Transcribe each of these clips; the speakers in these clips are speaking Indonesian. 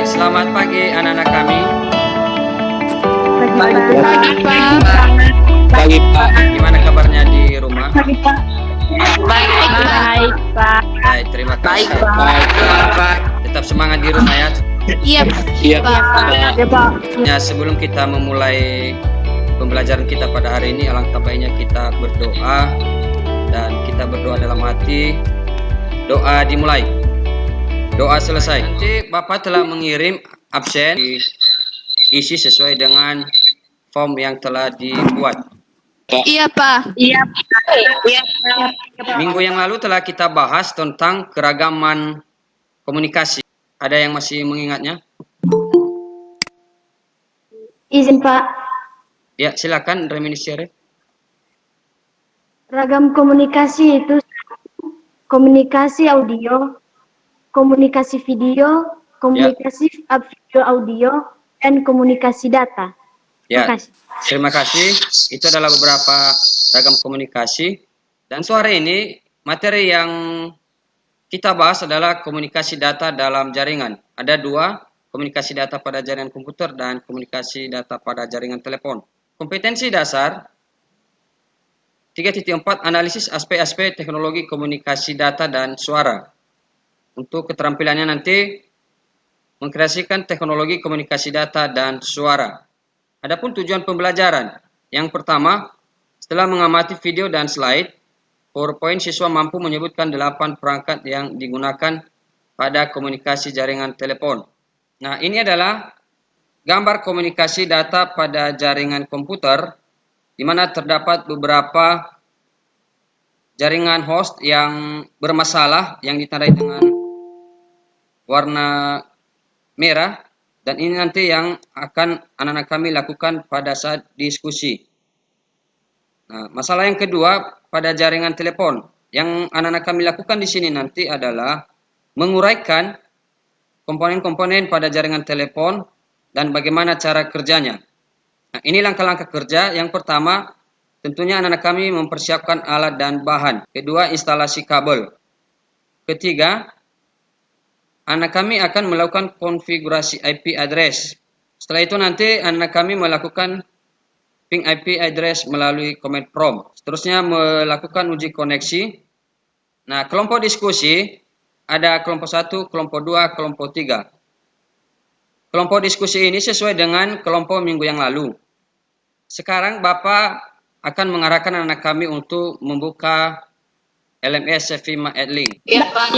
Baik, selamat pagi anak-anak kami. Pagi, Pak. Pagi, Pak. Gimana kabarnya di rumah? Baik, Pak. Baik, terima kasih. Pak. Tetap semangat di rumah ya. Iya, Iya, Pak. Pak. Ya, sebelum kita memulai pembelajaran kita pada hari ini, alangkah baiknya kita berdoa dan kita berdoa dalam hati. Doa dimulai. Doa selesai. Nanti Bapak telah mengirim absen isi sesuai dengan form yang telah dibuat. Iya, Pak. Minggu yang lalu telah kita bahas tentang keragaman komunikasi. Ada yang masih mengingatnya? Izin Pak, Ya, silakan reminiscere. ragam komunikasi itu komunikasi audio, komunikasi video, komunikasi video audio, dan komunikasi data. Ya, Terima kasih. terima kasih. Itu adalah beberapa ragam komunikasi. Dan sore ini materi yang kita bahas adalah komunikasi data dalam jaringan. Ada dua, komunikasi data pada jaringan komputer dan komunikasi data pada jaringan telepon. Kompetensi dasar 3.4 analisis aspek-aspek teknologi komunikasi data dan suara. Untuk keterampilannya nanti mengkreasikan teknologi komunikasi data dan suara. Adapun tujuan pembelajaran, yang pertama, setelah mengamati video dan slide, PowerPoint siswa mampu menyebutkan 8 perangkat yang digunakan pada komunikasi jaringan telepon. Nah, ini adalah gambar komunikasi data pada jaringan komputer, di mana terdapat beberapa jaringan host yang bermasalah yang ditandai dengan warna merah, dan ini nanti yang akan anak-anak kami lakukan pada saat diskusi. Nah, masalah yang kedua pada jaringan telepon, yang anak-anak kami lakukan di sini nanti adalah menguraikan komponen-komponen pada jaringan telepon dan bagaimana cara kerjanya. Nah, ini langkah-langkah kerja. Yang pertama, tentunya anak-anak kami mempersiapkan alat dan bahan. Kedua, instalasi kabel. Ketiga, anak kami akan melakukan konfigurasi IP address. Setelah itu nanti anak kami melakukan ping IP address melalui command prompt. Seterusnya melakukan uji koneksi. Nah, kelompok diskusi ada kelompok 1, kelompok 2, kelompok 3. Kelompok diskusi ini sesuai dengan kelompok minggu yang lalu. Sekarang Bapak akan mengarahkan anak kami untuk membuka LMS Cefima Edlink. Iya, Pak.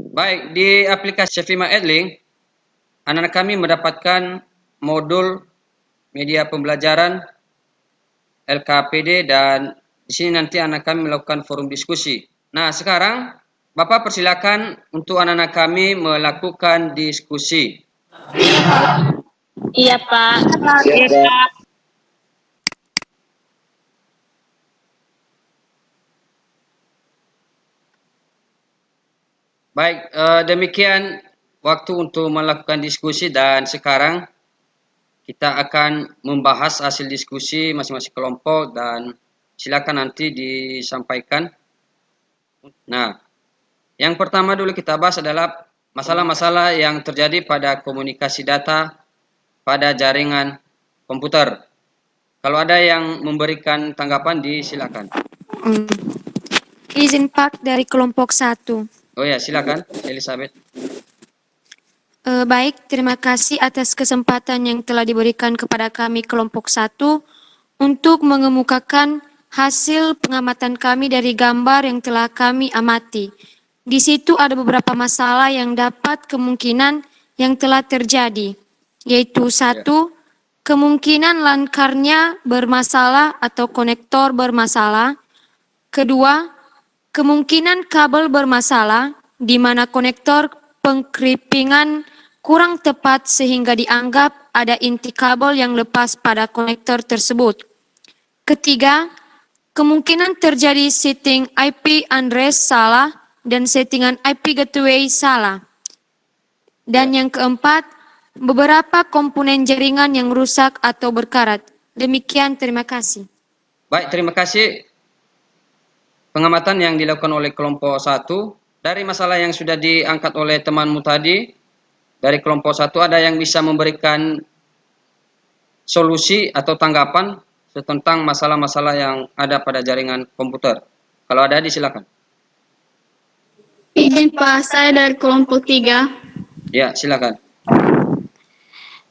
Baik, di aplikasi Cefima Edlink, anak-anak kami mendapatkan modul media pembelajaran LKPD, dan di sini nanti anak kami melakukan forum diskusi. Nah, sekarang Bapak persilakan untuk anak-anak kami melakukan diskusi. Iya, Pak. Baik, demikian waktu untuk melakukan diskusi, dan sekarang kita akan membahas hasil diskusi masing-masing kelompok dan silakan nanti disampaikan. Nah, yang pertama dulu kita bahas adalah masalah-masalah yang terjadi pada komunikasi data pada jaringan komputer. Kalau ada yang memberikan tanggapan, disilakan. Izin Pak dari kelompok 1. Oh ya, silakan Elizabeth. Baik, terima kasih atas kesempatan yang telah diberikan kepada kami kelompok 1 untuk mengemukakan hasil pengamatan kami dari gambar yang telah kami amati. Di situ ada beberapa masalah yang dapat kemungkinan yang telah terjadi, yaitu 1, kemungkinan LAN card-nya bermasalah atau konektor bermasalah. Kedua, kemungkinan kabel bermasalah, di mana konektor pengkripingan kurang tepat sehingga dianggap ada inti kabel yang lepas pada konektor tersebut. Ketiga, kemungkinan terjadi setting IP address salah dan settingan IP gateway salah. Dan yang keempat, beberapa komponen jaringan yang rusak atau berkarat. Demikian, terima kasih. Baik, terima kasih. Pengamatan yang dilakukan oleh kelompok 1 dari masalah yang sudah diangkat oleh temanmu tadi, dari kelompok 1 ada yang bisa memberikan solusi atau tanggapan tentang masalah-masalah yang ada pada jaringan komputer? Kalau ada, disilakan. Izin Pak, saya dari kelompok 3. Ya, silakan.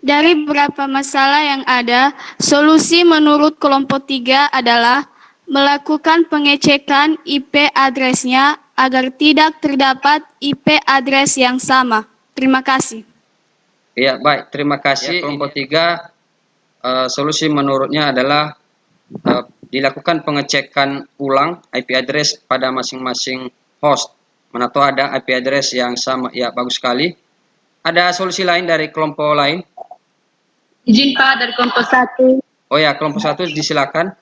Dari beberapa masalah yang ada, solusi menurut kelompok 3 adalah melakukan pengecekan IP address-nya agar tidak terdapat IP address yang sama. Terima kasih. Ya, baik. Terima kasih. Kelompok 3, solusi menurutnya adalah dilakukan pengecekan ulang IP address pada masing-masing host. Mana tahu ada IP address yang sama. Ya, bagus sekali. Ada solusi lain dari kelompok lain? Izin Pak, dari kelompok 1. Oh ya, kelompok 1 disilakan.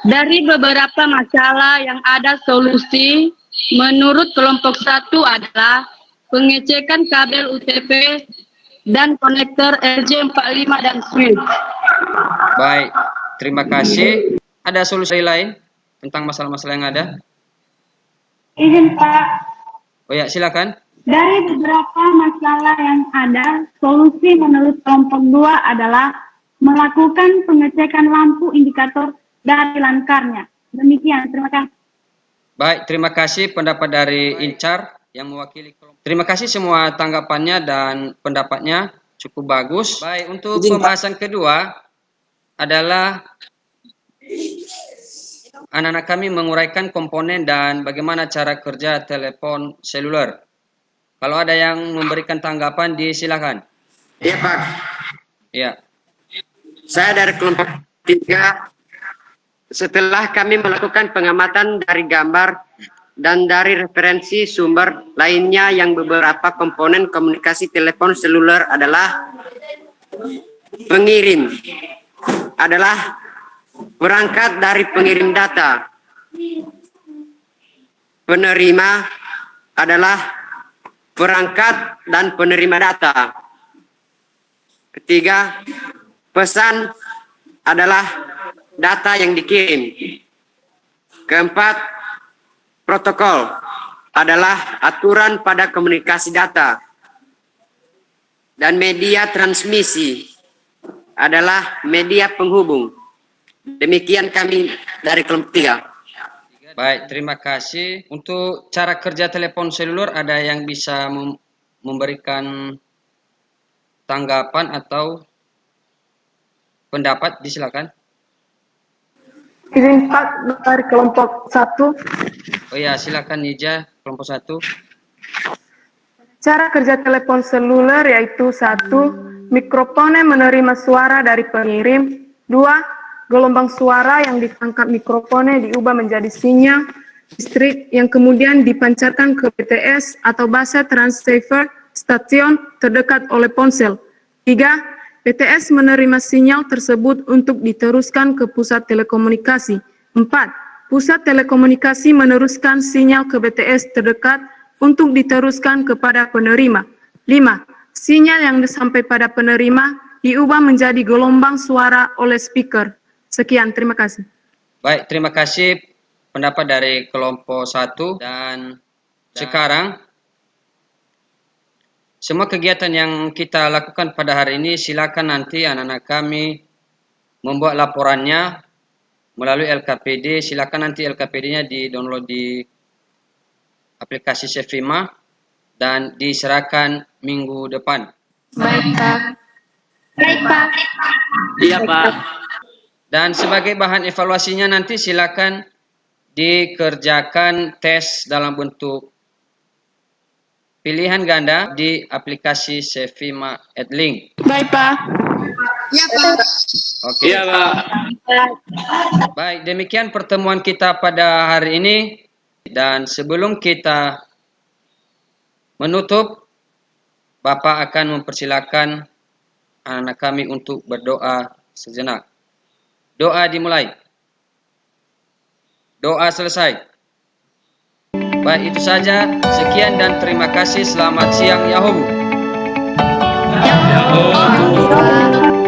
Dari beberapa masalah yang ada solusi, menurut kelompok 1 adalah pengecekan kabel UTP dan konektor RJ45 dan switch. Baik, terima kasih. Ada solusi lain tentang masalah-masalah yang ada? Izin Pak, Oh ya, silakan. dari beberapa masalah yang ada, solusi menurut kelompok 2 adalah melakukan pengecekan lampu indikator dari lankarnya. Demikian, terima kasih. Baik, terima kasih pendapat dari Incar yang mewakili kelompok. Terima kasih semua tanggapannya dan pendapatnya cukup bagus. Baik, untuk pembahasan kedua adalah anak-anak kami menguraikan komponen dan bagaimana cara kerja telepon seluler. Kalau ada yang memberikan tanggapan, disilakan. Iya Pak, Ya, saya dari kelompok 3. Setelah kami melakukan pengamatan dari gambar dan dari referensi sumber lainnya yang beberapa komponen komunikasi telepon seluler adalah pengirim, adalah perangkat dari pengirim data. Penerima adalah perangkat dan penerima data. Ketiga, pesan adalah data yang dikirim. Keempat, protokol adalah aturan pada komunikasi data. Dan media transmisi adalah media penghubung. Demikian kami dari kelompok 3. baik, terima kasih. Untuk cara kerja telepon seluler, ada yang bisa memberikan tanggapan atau pendapat, disilakan. Izin Pak, dari kelompok 1. Oh ya, silakan Nija, kelompok 1. Cara kerja telepon seluler yaitu 1. Mikrofonnya menerima suara dari pengirim. 2. Gelombang suara yang ditangkap mikrofonnya diubah menjadi sinyal listrik yang kemudian dipancarkan ke BTS atau base transceiver stasiun terdekat oleh ponsel. 3. BTS menerima sinyal tersebut untuk diteruskan ke pusat telekomunikasi. 4. Pusat telekomunikasi meneruskan sinyal ke BTS terdekat untuk diteruskan kepada penerima. 5. Sinyal yang sampai pada penerima diubah menjadi gelombang suara oleh speaker. Sekian, terima kasih. Baik, terima kasih pendapat dari kelompok 1 dan sekarang semua kegiatan yang kita lakukan pada hari ini silakan nanti anak-anak kami membuat laporannya melalui LKPD. Silakan nanti LKPD-nya di-download di aplikasi Cefima dan diserahkan minggu depan. Baik Pak. Baik, Pak. Iya Pak. Dan sebagai bahan evaluasinya nanti silakan dikerjakan tes dalam bentuk pilihan ganda di aplikasi Cefima Edlink. Baik Pak. Oke. Iya Pak. Baik, demikian pertemuan kita pada hari ini. Dan sebelum kita menutup, Bapak akan mempersilakan anak kami untuk berdoa sejenak. Doa dimulai. Doa selesai. Baik, itu saja. Sekian dan terima kasih. Selamat siang, Yahoo. Ya Allah.